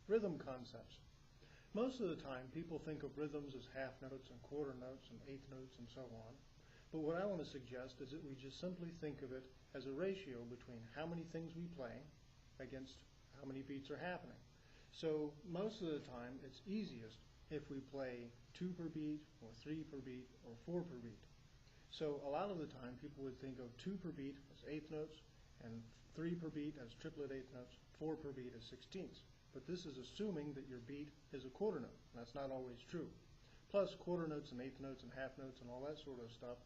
rhythm concepts. Most of the time, people think of rhythms as half notes and quarter notes and eighth notes and so on. But what I want to suggest is that we just simply think of it as a ratio between how many things we play against how many beats are happening. So most of the time, it's easiest if we play 2 per beat, or 3 per beat, or 4 per beat. So a lot of the time, people would think of 2 per beat as eighth notes, and 3 per beat as triplet eighth notes, 4 per beat as sixteenths. But this is assuming that your beat is a quarter note. That's not always true. Plus, quarter notes and eighth notes and half notes and all that sort of stuff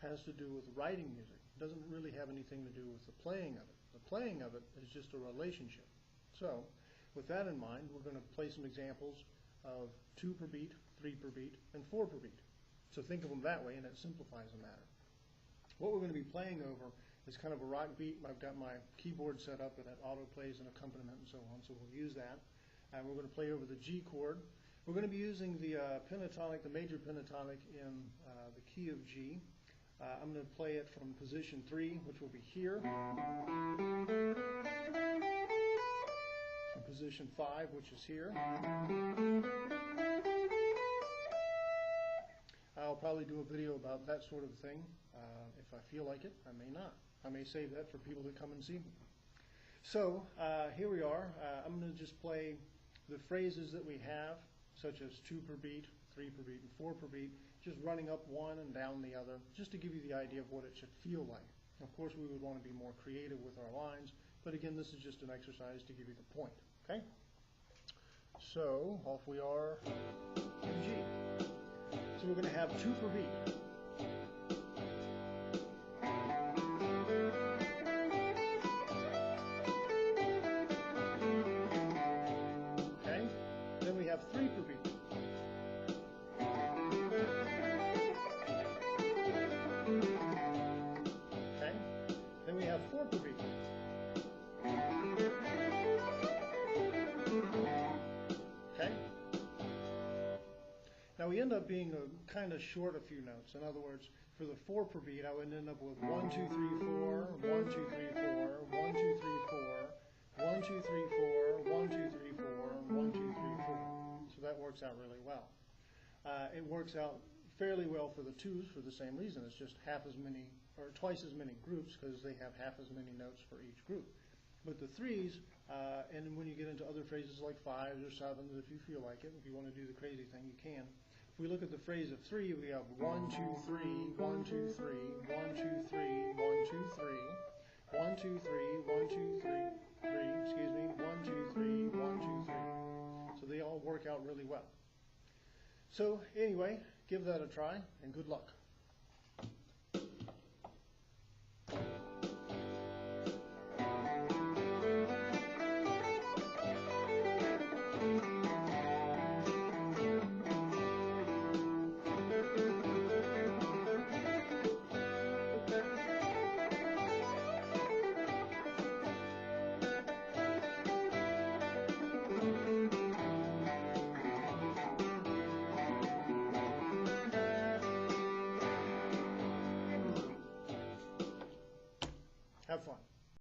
has to do with writing music. It doesn't really have anything to do with the playing of it. The playing of it is just a relationship. So, with that in mind, we're going to play some examples of 2 per beat, 3 per beat, and 4 per beat. So think of them that way, and it simplifies the matter. What we're going to be playing over is kind of a rock beat. I've got my keyboard set up, and it auto plays an accompaniment and so on, so we'll use that. And we're going to play over the G chord. We're going to be using the pentatonic, the major pentatonic in the key of G. I'm going to play it from position 3, which will be here, and position 5, which is here. I'll probably do a video about that sort of thing. If I feel like it, I may not. I may save that for people that come and see me. So here we are. I'm going to just play the phrases that we have, such as 2 per beat, 3 per beat, and 4 per beat, just running up one and down the other, just to give you the idea of what it should feel like. Of course, we would want to be more creative with our lines, but again, this is just an exercise to give you the point. Okay? So off we are in G. So we're going to have 2 per beat. Okay? Then we have 3 per beat. Okay? Then we have 4 per beat. Okay? Now we end up being kind of short a few notes. In other words, for the 4 per beat, I would end up with 1, 2, 3, 4, 1, 2, 3, 4, 1, 2, 3, 4, 1, 2, 3, 4, 1, 2, 3, 4, 1, 2, 3, 4. So that works out really well. It works out fairly well for the 2s for the same reason. It's just half as many, or twice as many groups, because they have half as many notes for each group. But the 3s, and when you get into other phrases like 5s or 7s, if you feel like it, if you want to do the crazy thing, you can. If we look at the phrase of 3, we have 1, 2, 3, 1, 2, 3, 1, 2, 3, 1, 2, 3, 1, 2, 3, 1, 2, 3, 1, 2, 3, 1, 2, 3. So they all work out really well. So anyway, give that a try, and good luck.